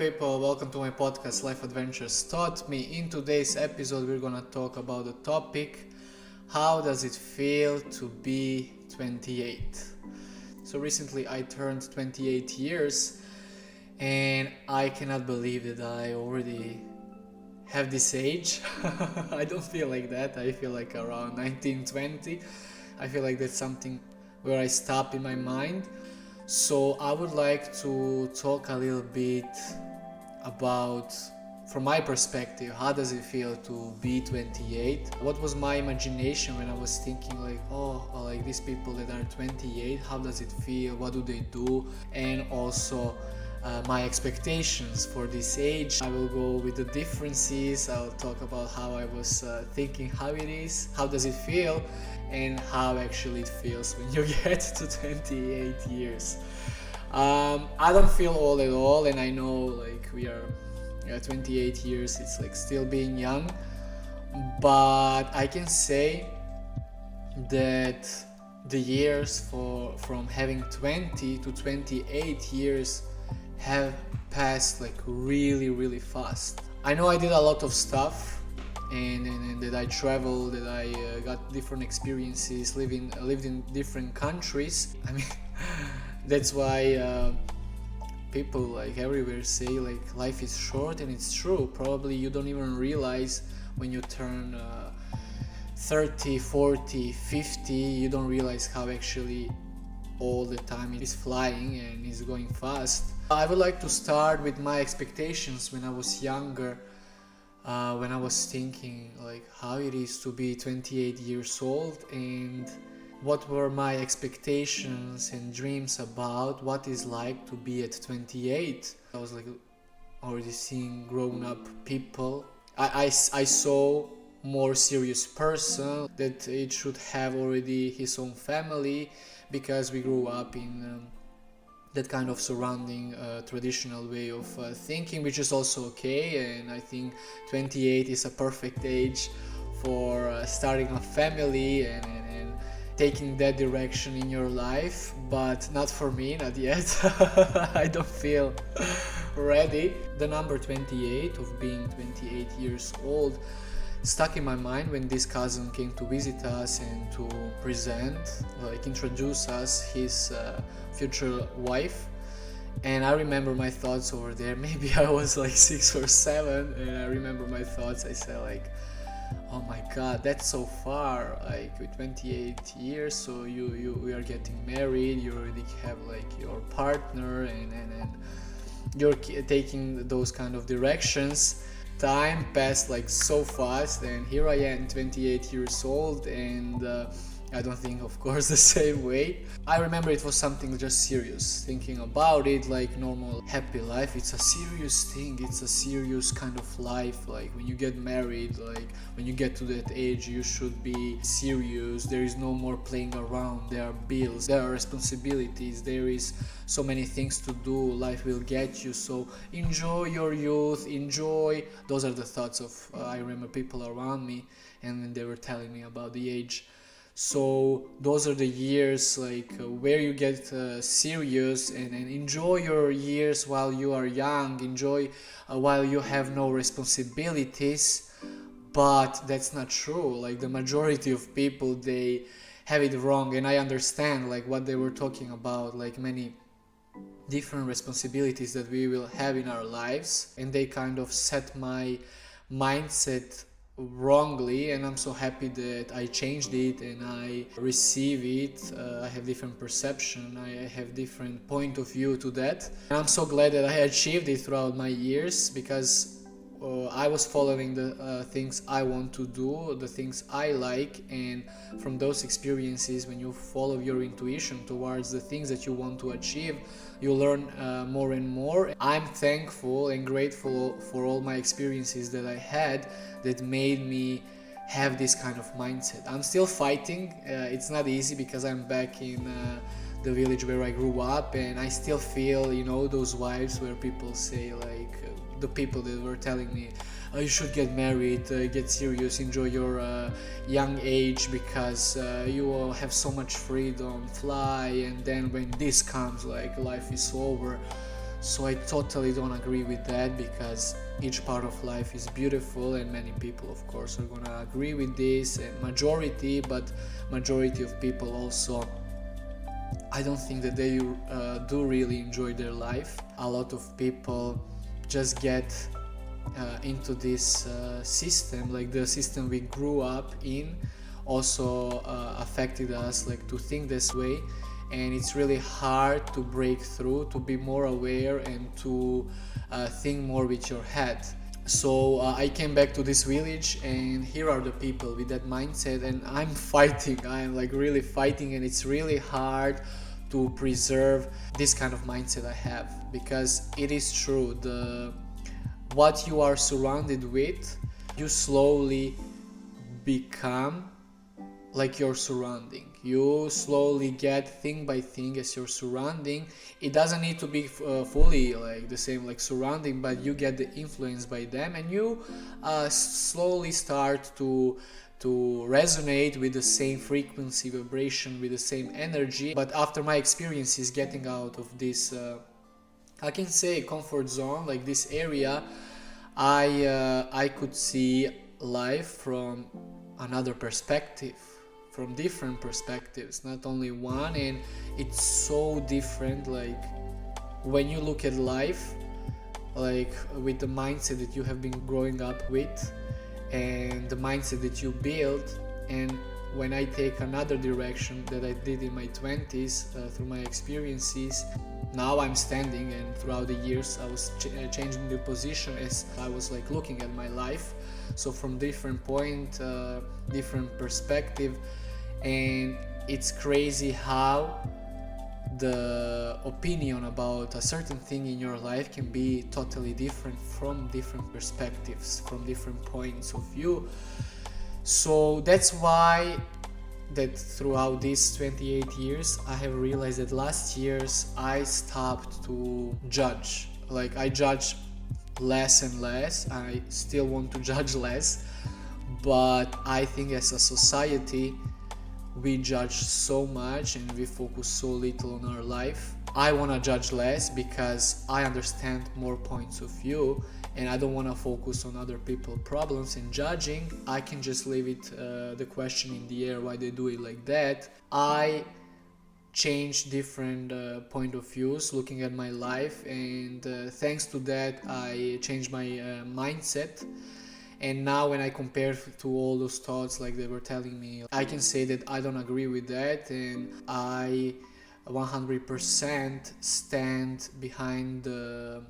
people, welcome to my podcast Life Adventures Taught Me. In today's episode we're gonna talk about the topic, how does it feel to be 28? So recently I turned 28 years and I cannot believe that I already have this age. I don't feel like that. I feel like around 19, 20. I feel like that's something where I stop in my mind. So I would like to talk a little bit about, from my perspective, how does it feel to be 28? What was my imagination when I was thinking like these people that are 28, how does it feel? What do they do? And also my expectations for this age. I will go with the differences. I'll talk about how I was thinking, how it is, how does it feel, and how actually it feels when you get to 28 years. I don't feel old at all, and I know like we are 28 years, it's like still being young, but I can say that the years from having 20 to 28 years have passed like really fast. I know I did a lot of stuff and that I traveled, that I got different experiences, lived in different countries. I mean that's why people like everywhere say like life is short, and it's true. Probably you don't even realize when you turn 30, 40, 50, you don't realize how actually all the time it is flying and is going fast. I would like to start with my expectations when I was younger, when I was thinking like how it is to be 28 years old and what were my expectations and dreams about what is like to be at 28. I was like already seeing grown up people. I saw more serious person that it should have already his own family, because we grew up in that kind of surrounding traditional way of thinking, which is also okay. And I think 28 is a perfect age for starting a family and taking that direction in your life, but not for me, not yet. I don't feel ready. The number 28, of being 28 years old, stuck in my mind when this cousin came to visit us and to introduce us his future wife. And I remember my thoughts over there. Maybe I was like 6 or 7, and I remember my thoughts. I said like, oh my god, that's so far, like with 28 years, so you are getting married, you already have like your partner, and you're taking those kind of directions. Time passed like so fast, and here I am 28 years old, and I don't think of course the same way. I remember it was something just serious, thinking about it like normal happy life. It's a serious thing, it's a serious kind of life. Like when you get married, like when you get to that age, you should be serious. There is no more playing around. There are bills, there are responsibilities, there is so many things to do. Life will get you, so enjoy your youth, enjoy. Those are the thoughts of I remember people around me, and they were telling me about the age. So those are the years like where you get serious and enjoy your years while you are young, enjoy while you have no responsibilities. But that's not true. Like the majority of people, they have it wrong, and I understand like what they were talking about, like many different responsibilities that we will have in our lives, and they kind of set my mindset wrongly. And I'm so happy that I changed it and I receive it. I have different perception, I have different point of view to that, and I'm so glad that I achieved it throughout my years, because I was following the things I want to do, the things I like. And from those experiences, when you follow your intuition towards the things that you want to achieve, you learn more and more. I'm thankful and grateful for all my experiences that I had that made me have this kind of mindset. I'm still fighting. It's not easy, because I'm back in the village where I grew up, and I still feel, those vibes where people say like, the people that were telling me, oh, you should get married, get serious, enjoy your young age, because you will have so much freedom, fly, and then when this comes, like life is over. So I totally don't agree with that, because each part of life is beautiful, and many people of course are gonna agree with this, and majority of people also, I don't think that they do really enjoy their life. A lot of people just get into this system, like the system we grew up in also affected us, like to think this way, and it's really hard to break through, to be more aware, and to think more with your head. So I came back to this village, and here are the people with that mindset, and I'm fighting. I'm like really fighting, and it's really hard to preserve this kind of mindset I have, because it is true, what you are surrounded with, you slowly become like your surrounding. You slowly get thing by thing as your surrounding. It doesn't need to be fully like the same like surrounding, but you get the influence by them, and you slowly start to resonate with the same frequency, vibration, with the same energy. But after my experiences getting out of this I can say comfort zone, like this area, I could see life from another perspective, from different perspectives, not only one, and it's so different. Like when you look at life, like with the mindset that you have been growing up with, and the mindset that you build, and when I take another direction that I did in my 20s through my experiences, now I'm standing, and throughout the years I was changing the position as I was like looking at my life, so from different point, different perspective. And it's crazy how the opinion about a certain thing in your life can be totally different from different perspectives, from different points of view. So that's why that throughout these 28 years I have realized that last years I stopped to judge. Like I judge less and less. I still want to judge less, but I think as a society we judge so much and we focus so little on our life. I want to judge less because I understand more points of view, and I don't want to focus on other people's problems and judging. I can just leave it the question in the air, why they do it like that. I change different point of views looking at my life, and thanks to that I changed my mindset. And now when I compare to all those thoughts like they were telling me, I can say that I don't agree with that, and I 100% stand behind the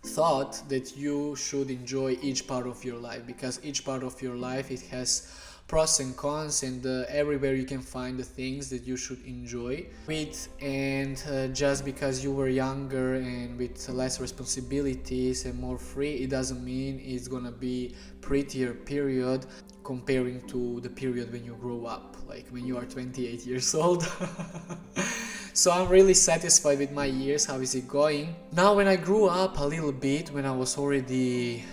thought that you should enjoy each part of your life, because each part of your life, it has pros and cons, and everywhere you can find the things that you should enjoy with. And just because you were younger and with less responsibilities and more free, it doesn't mean it's gonna be prettier period comparing to the period when you grow up, like when you are 28 years old. So I'm really satisfied with my years. How is it going? Now when I grew up a little bit, when I was already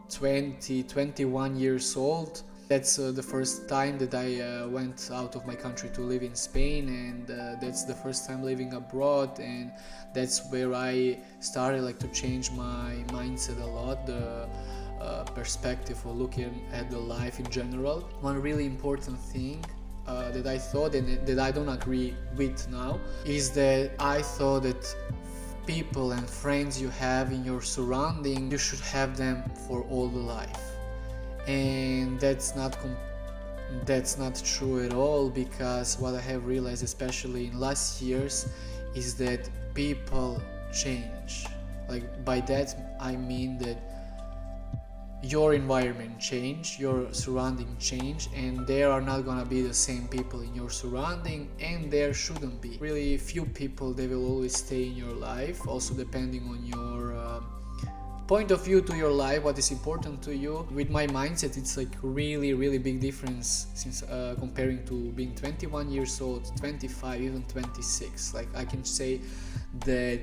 21 years old, that's the first time that I went out of my country to live in Spain, and that's the first time living abroad, and that's where I started like to change my mindset a lot, the perspective of looking at the life in general. One really important thing that I thought, and that I don't agree with now, is that I thought that people and friends you have in your surrounding, you should have them for all the life. And that's not true at all, because what I have realized, especially in last years, is that people change. Like by that I mean that your environment change, your surrounding change, and there are not gonna be the same people in your surrounding, and there shouldn't be. Really few people, they will always stay in your life, also depending on your point of view to your life, what is important to you. With my mindset, it's like really big difference since comparing to being 21 years old, 25, even 26. Like I can say that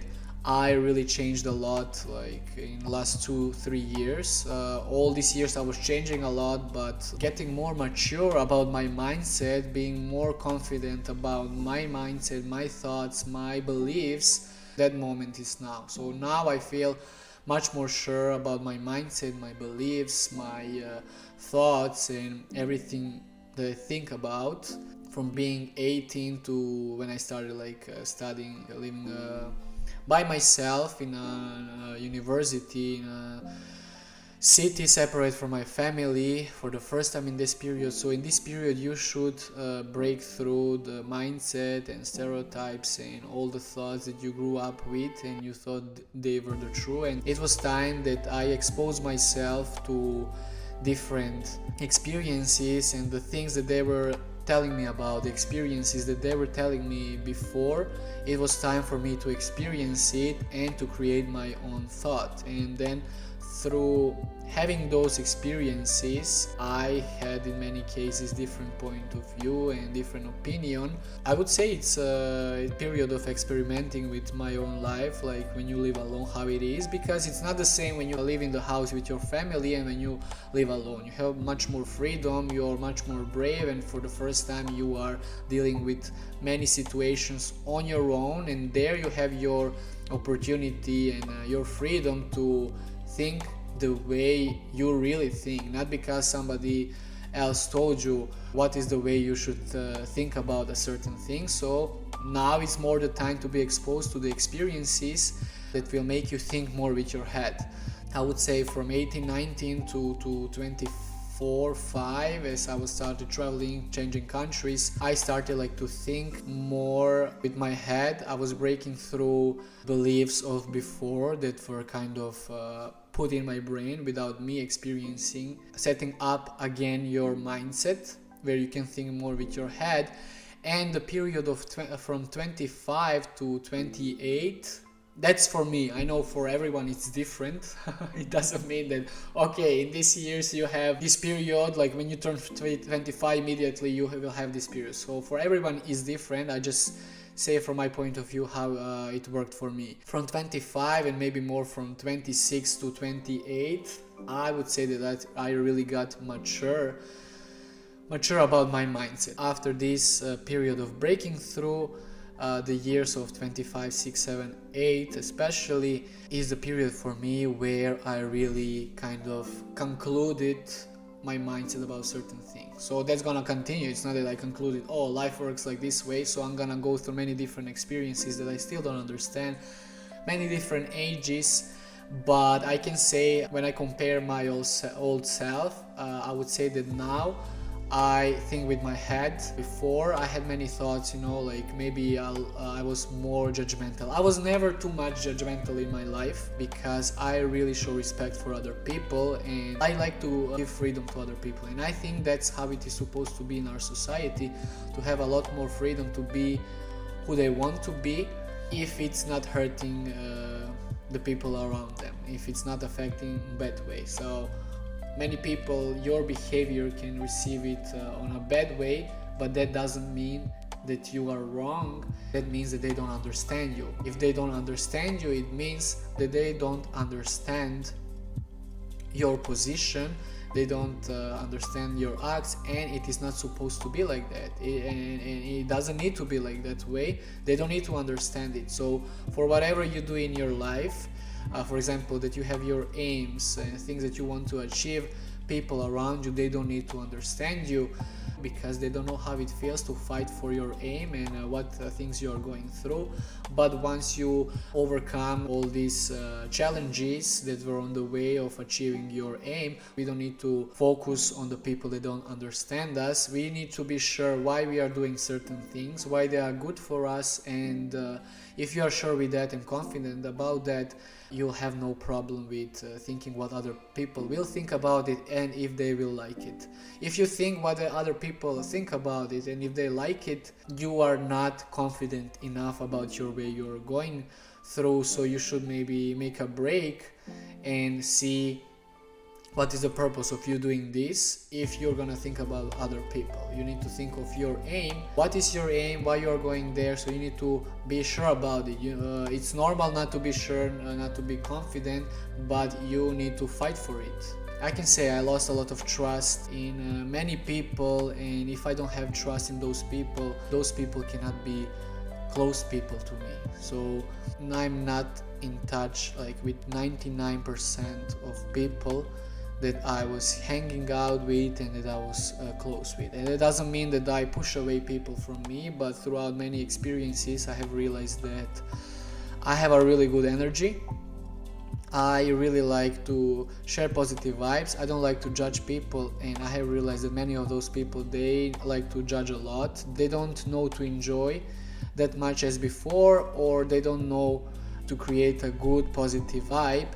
I really changed a lot, like in the last 2-3 years. All these years I was changing a lot, but getting more mature about my mindset, being more confident about my mindset, my thoughts, my beliefs, That moment is now. So now I feel much more sure about my mindset, my beliefs, my thoughts, and everything that I think about. From being 18 to when I started studying, living by myself in a university, in a city separate from my family for the first time in this period. So in this period you should break through the mindset and stereotypes and all the thoughts that you grew up with and you thought they were the true. And it was time that I exposed myself to different experiences and the things that they were telling me about, the experiences that they were telling me before. It was time for me to experience it and to create my own thought. And then through having those experiences, I had in many cases different point of view and different opinion. I would say it's a period of experimenting with my own life, like when you live alone, how it is, because it's not the same when you live in the house with your family and when you live alone. You have much more freedom, you're much more brave, and for the first time you are dealing with many situations on your own, and there you have your opportunity and your freedom to think the way you really think, not because somebody else told you what is the way you should think about a certain thing. So now it's more the time to be exposed to the experiences that will make you think more with your head. I would say from 18, 19 to 24, 5, as I was started traveling, changing countries, I started to think more with my head. I was breaking through beliefs of before that were kind of put in my brain without me experiencing, setting up again your mindset where you can think more with your head. And the period of from 25 to 28, that's for me. I know for everyone it's different. It doesn't mean that, okay, in these years you have this period, like when you turn 25 immediately you will have this period. So for everyone it's different. I just say from my point of view how it worked for me. From 25 and maybe more from 26 to 28, I would say that I really got mature about my mindset. After this period of breaking through, the years of 25, 6, 7, 8 especially is the period for me where I really kind of concluded my mindset about certain things. So that's gonna continue. It's not that I concluded, oh, life works like this way, so I'm gonna go through many different experiences that I still don't understand, many different ages. But I can say when I compare my old self, I would say that now I think with my head. Before I had many thoughts, maybe I was more judgmental. I was never too much judgmental in my life because I really show respect for other people and I like to give freedom to other people. And I think that's how it is supposed to be in our society, to have a lot more freedom to be who they want to be, if it's not hurting the people around them, if it's not affecting in bad way. So many people, your behavior can receive it on a bad way, but that doesn't mean that you are wrong. That means that they don't understand you. If they don't understand you, it means that they don't understand your position, they don't understand your acts, and it is not supposed to be like that. And it doesn't need to be like that way. They don't need to understand it. So for whatever you do in your life, for example, that you have your aims and things that you want to achieve, people around you, they don't need to understand you because they don't know how it feels to fight for your aim and what things you are going through. But once you overcome all these challenges that were on the way of achieving your aim, we don't need to focus on the people that don't understand us. We need to be sure why we are doing certain things, why they are good for us, and if you are sure with that and confident about that, you'll have no problem with thinking what other people will think about it and if they will like it. If you think what the other people think about it and if they like it, you are not confident enough about your way you're going through. So you should maybe make a break and see what is the purpose of you doing this. If you're gonna think about other people, you need to think of your aim. What is your aim? Why you are going there? So you need to be sure about it. It's normal not to be sure, not to be confident, but you need to fight for it. I can say I lost a lot of trust in many people, and if I don't have trust in those people cannot be close people to me. So I'm not in touch like with 99% of people that I was hanging out with and that I was close with. And it doesn't mean that I push away people from me, but throughout many experiences I have realized that I have a really good energy. I really like to share positive vibes. I don't like to judge people, and I have realized that many of those people, they like to judge a lot. They don't know to enjoy that much as before, or they don't know to create a good positive vibe,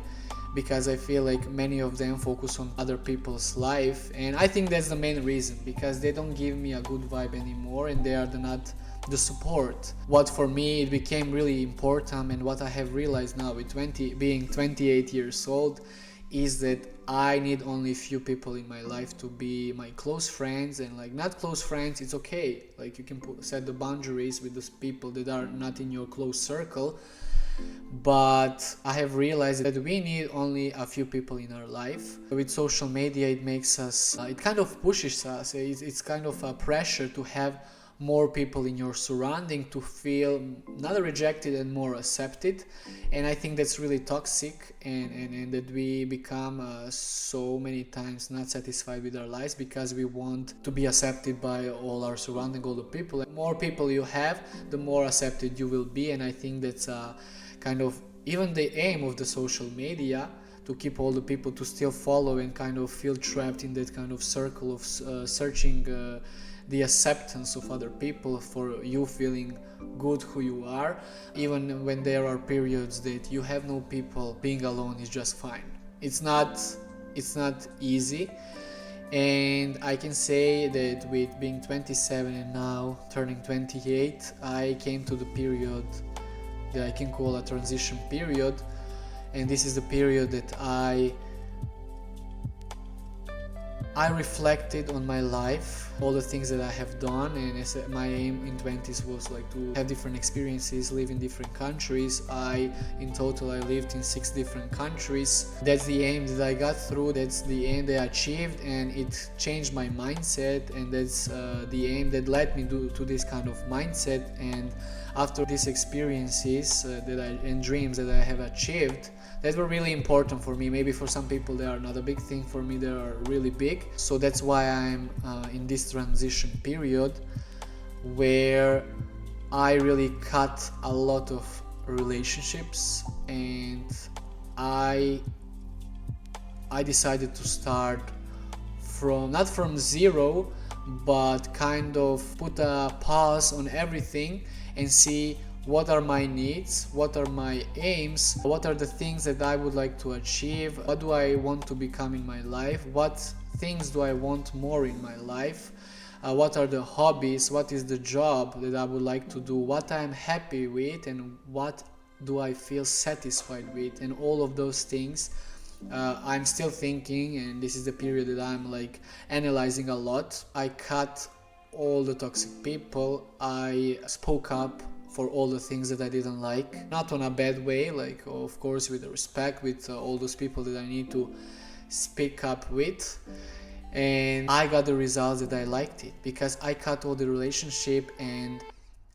because I feel like many of them focus on other people's life, and I think that's the main reason, because they don't give me a good vibe anymore, and they are not the support. What for me it became really important, and what I have realized now with being 28 years old, is that I need only few people in my life to be my close friends. And like, not close friends, it's okay, like you can set the boundaries with those people that are not in your close circle, but I have realized that we need only a few people in our life. With social media, it makes us, it kind of pushes us, it's kind of a pressure to have more people in your surrounding to feel not rejected and more accepted. And I think that's really toxic, and that we become so many times not satisfied with our lives because we want to be accepted by all our surrounding, all the people. The more people you have, the more accepted you will be. And I think that's kind of even the aim of the social media, to keep all the people to still follow and kind of feel trapped in that kind of circle of searching the acceptance of other people for you feeling good who you are. Even when there are periods that you have no people, being alone is just fine. It's not easy. And I can say that with being 27 and now turning 28, I came to the period that I can call a transition period. And this is the period that I reflected on my life, all the things that I have done, and my aim in 20s was like to have different experiences, live in different countries. In total I lived in 6 different countries. That's the aim that I got through, that's the aim that I achieved, and it changed my mindset, and that's the aim that led me to this kind of mindset. And after these experiences and dreams that I have achieved, that were really important for me. Maybe for some people they are not a big thing, for me they are really big. So that's why I'm in this transition period where I really cut a lot of relationships, and I decided to start not from zero, but kind of put a pause on everything and see what are my needs, what are my aims, what are the things that I would like to achieve, what do I want to become in my life, what things do I want more in my life, what are the hobbies, what is the job that I would like to do, what I'm happy with, and what do I feel satisfied with. And all of those things I'm still thinking, and this is the period that I'm like analyzing a lot. I cut all the toxic people, I spoke up for all the things that I didn't like, not on a bad way, like of course with respect, with all those people that I need to speak up with. And I got the results that I liked it, because I cut all the relationship and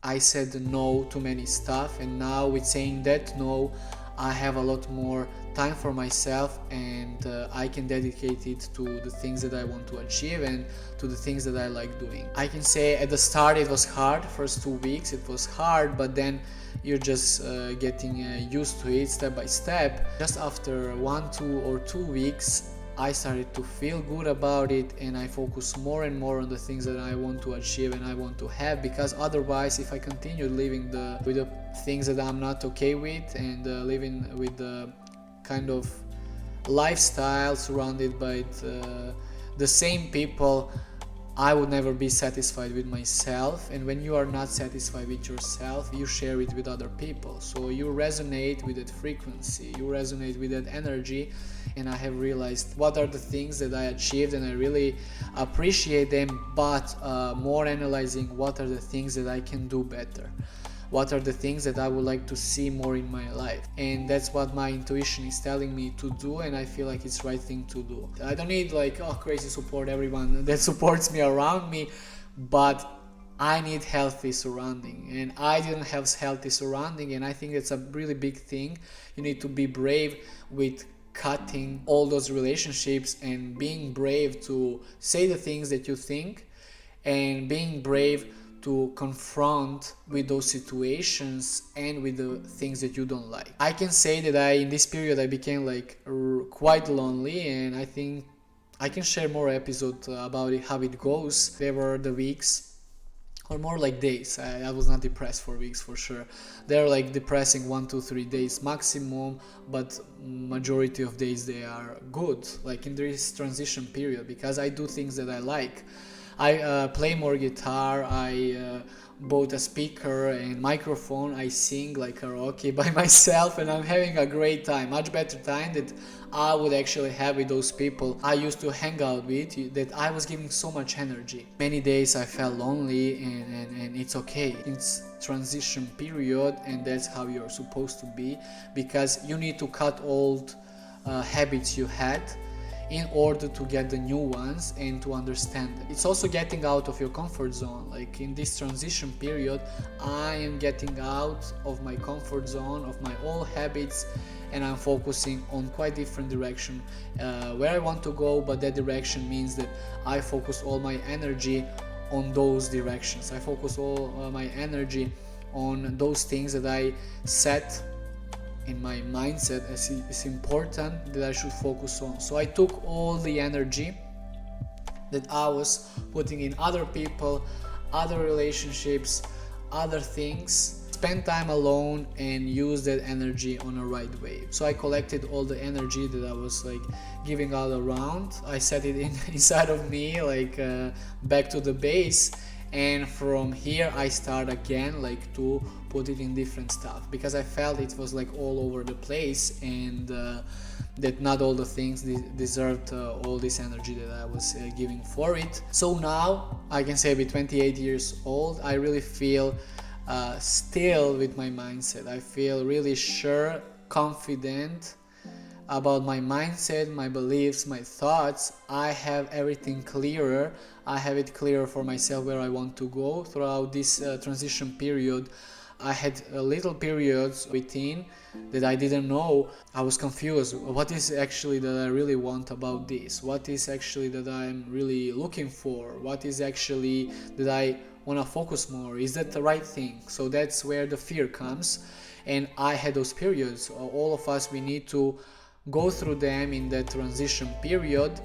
I said no to many stuff. And now with saying that no, I have a lot more time for myself, and I can dedicate it to the things that I want to achieve and to the things that I like doing. I can say at the start it was hard, first 2 weeks it was hard, but then you're just getting used to it step by step. Just after 1, 2 or 2 weeks I started to feel good about it, and I focus more and more on the things that I want to achieve and I want to have. Because otherwise, if I continue living with the things that I'm not okay with, and living with the kind of lifestyle surrounded by the same people, I would never be satisfied with myself. And when you are not satisfied with yourself, you share it with other people, so you resonate with that frequency, you resonate with that energy. And I have realized what are the things that I achieved, and I really appreciate them, but more analyzing what are the things that I can do better, what are the things that I would like to see more in my life. And that's what my intuition is telling me to do, and I feel like it's the right thing to do. I don't need like crazy support, everyone that supports me around me, but I need healthy surrounding, and I didn't have healthy surrounding, and I think it's a really big thing. You need to be brave with cutting all those relationships and being brave to say the things that you think, and being brave to confront with those situations and with the things that you don't like. I can say that in this period I became like quite lonely, and I think I can share more episodes about it, how it goes. There were the weeks, or more like days. I was not depressed for weeks for sure. They're like depressing 1 to 3 days maximum, but majority of days they are good, like in this transition period, because I do things that I like. I play more guitar, I bought a speaker and microphone, I sing like karaoke by myself, and I'm having a great time, much better time that I would actually have with those people I used to hang out with, that I was giving so much energy. Many days I felt lonely, and it's okay. It's transition period, and that's how you're supposed to be, because you need to cut old habits you had in order to get the new ones and to understand it. It's also getting out of your comfort zone. Like in this transition period, I am getting out of my comfort zone, of my old habits, and I'm focusing on quite different direction where I want to go, but that direction means that I focus all my energy on those directions. I focus all my energy on those things that I set in my mindset as it's important that I should focus on. So I took all the energy that I was putting in other people, other relationships, other things, spend time alone and use that energy on a right way. So I collected all the energy that I was like giving out around. I set it inside of me, like back to the base, and from here I start again, like to put it in different stuff, because I felt it was like all over the place, and that not all the things deserved all this energy that I was giving for it. So now I can say with 28 years old, I really feel still with my mindset. I feel really sure, confident about my mindset, my beliefs, my thoughts. I have everything clearer. I have it clearer for myself where I want to go throughout this transition period. I had little periods within that I didn't know. I was confused. What is actually that I really want about this? What is actually that I'm really looking for? What is actually that I want to focus more? Is that the right thing? So that's where the fear comes. And I had those periods. All of us, we need to go through them in that transition period.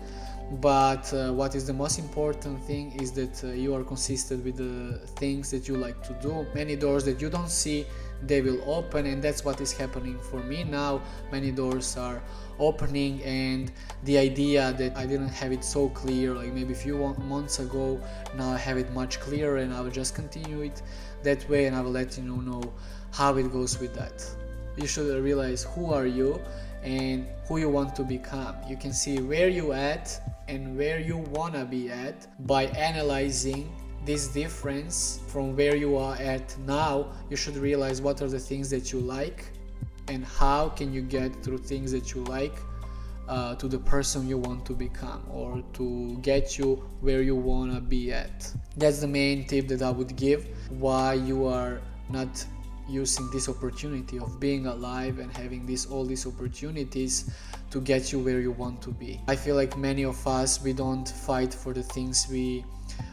But what is the most important thing is that you are consistent with the things that you like to do. Many doors that you don't see, they will open, and that's what is happening for me now. Many doors are opening, and the idea that I didn't have it so clear, like maybe a few months ago, now I have it much clearer, and I will just continue it that way, and I will let you know how it goes with that. You should realize who are you and who you want to become. You can see where you at and where you wanna be at by analyzing this difference from where you are at now. You should realize what are the things that you like and how can you get through things that you like to the person you want to become, or to get you where you wanna be at. That's the main tip that I would give, why you are not using this opportunity of being alive and having all these opportunities to get you where you want to be. I feel like many of us, we don't fight for the things we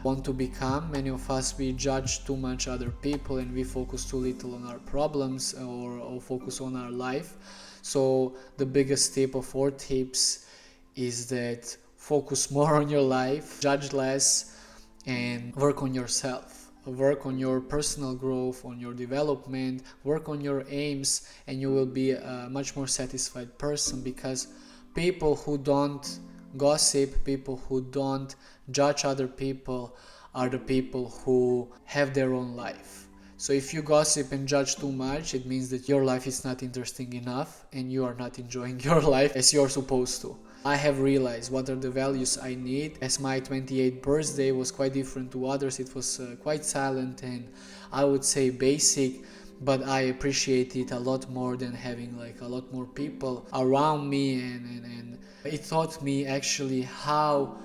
want to become. Many of us, we judge too much other people, and we focus too little on our problems or focus on our life. So the biggest tip of 4 tips is that focus more on your life, judge less, and work on yourself. Work on your personal growth, on your development, work on your aims, and you will be a much more satisfied person, because people who don't gossip, people who don't judge other people, are the people who have their own life. So if you gossip and judge too much, it means that your life is not interesting enough and you are not enjoying your life as you're supposed to. I have realized what are the values I need, as my 28th birthday was quite different to others. It was quite silent and I would say basic, but I appreciate it a lot more than having like a lot more people around me, and it taught me actually how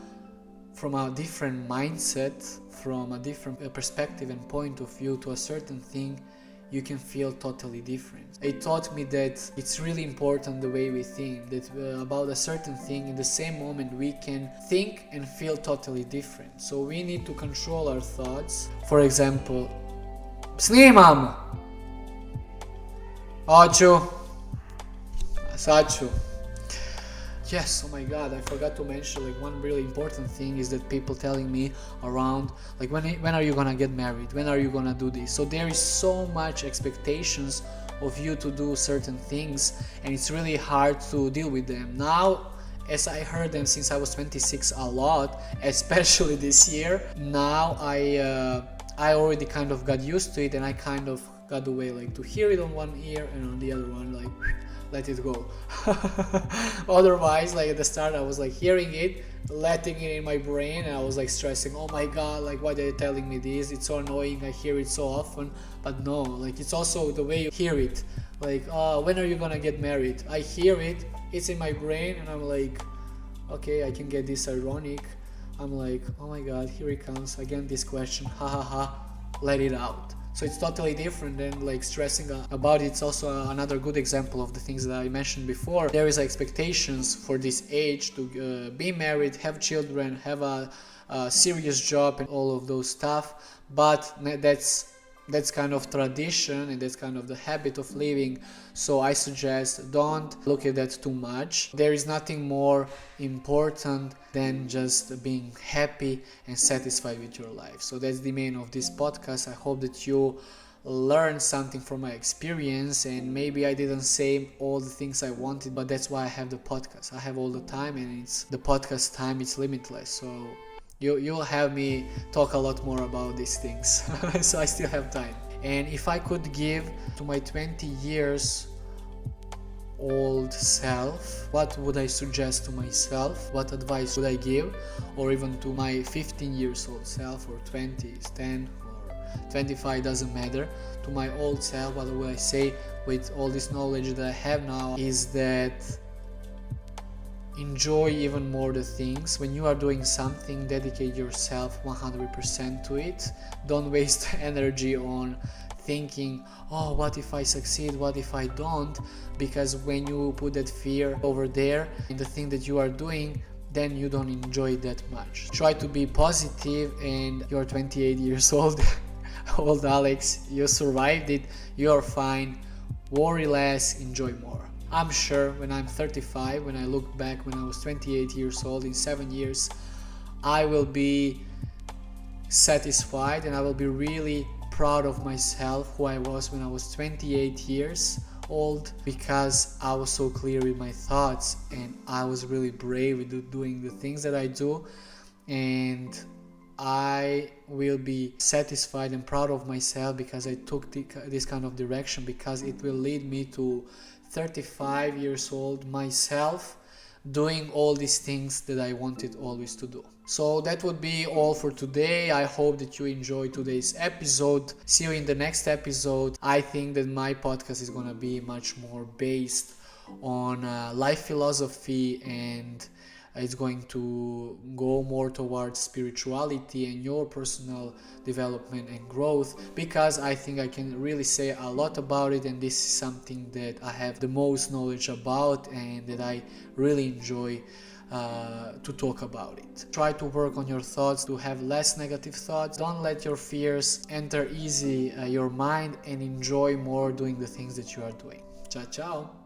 from a different mindset, from a different perspective and point of view to a certain thing, you can feel totally different. It taught me that it's really important the way we think, that about a certain thing in the same moment we can think and feel totally different. So we need to control our thoughts. For example, snimam! Hoću! Sad ću. Yes, oh my god, I forgot to mention, like, one really important thing is that people telling me around, like, when are you gonna get married? When are you gonna do this? So there is so much expectations of you to do certain things, and it's really hard to deal with them. Now, as I heard them since I was 26 a lot, especially this year, now I already kind of got used to it, and I kind of got the way, like, to hear it on one ear and on the other one, like, let it go. Otherwise, like, at the start I was like hearing it, letting it in my brain, and I was like stressing, oh my god, like, why are they telling me this? It's so annoying, I hear it so often. But no, like, it's also the way you hear it, like, when are you gonna get married? I hear it, it's in my brain, and I'm like, okay, I can get this ironic. I'm like, oh my god, here it comes again, this question, ha ha ha, let it out. So it's totally different than like stressing about it. It's also another good example of the things that I mentioned before. There is expectations for this age to be married, have children, have a serious job and all of those stuff. But that's kind of tradition, and that's kind of the habit of living. So I suggest don't look at that too much. There is nothing more important than just being happy and satisfied with your life. So that's the main of this podcast. I hope that you learn something from my experience, and maybe I didn't say all the things I wanted, but that's why I have the podcast. I have all the time, and it's the podcast time, it's limitless. So you'll have me talk a lot more about these things. So I still have time. And if I could give to my 20 years old self, what would I suggest to myself? What advice would I give? Or even to my 15 years old self, or 20, 10 or 25, doesn't matter. To my old self, what would I say with all this knowledge that I have now is that enjoy even more the things. When you are doing something, dedicate yourself 100% to it. Don't waste energy on thinking, oh, what if I succeed, what if I don't? Because when you put that fear over there in the thing that you are doing, then you don't enjoy it that much. Try to be positive, and you're 28 years old. Old Alex, you survived it, you're fine. Worry less, enjoy more. I'm sure when I'm 35, when I look back when I was 28 years old, in 7 years, I will be satisfied, and I will be really proud of myself, who I was when I was 28 years old, because I was so clear with my thoughts, and I was really brave with doing the things that I do, and I will be satisfied and proud of myself because I took this kind of direction, because it will lead me to 35 years old myself doing all these things that I wanted always to do. So that would be all for today. I hope that you enjoyed today's episode. See you in the next episode. I think that my podcast is gonna be much more based on life philosophy, and it's going to go more towards spirituality and your personal development and growth, because I think I can really say a lot about it, and this is something that I have the most knowledge about and that I really enjoy to talk about it. Try to work on your thoughts, to have less negative thoughts. Don't let your fears enter easy your mind, and enjoy more doing the things that you are doing. Ciao, ciao.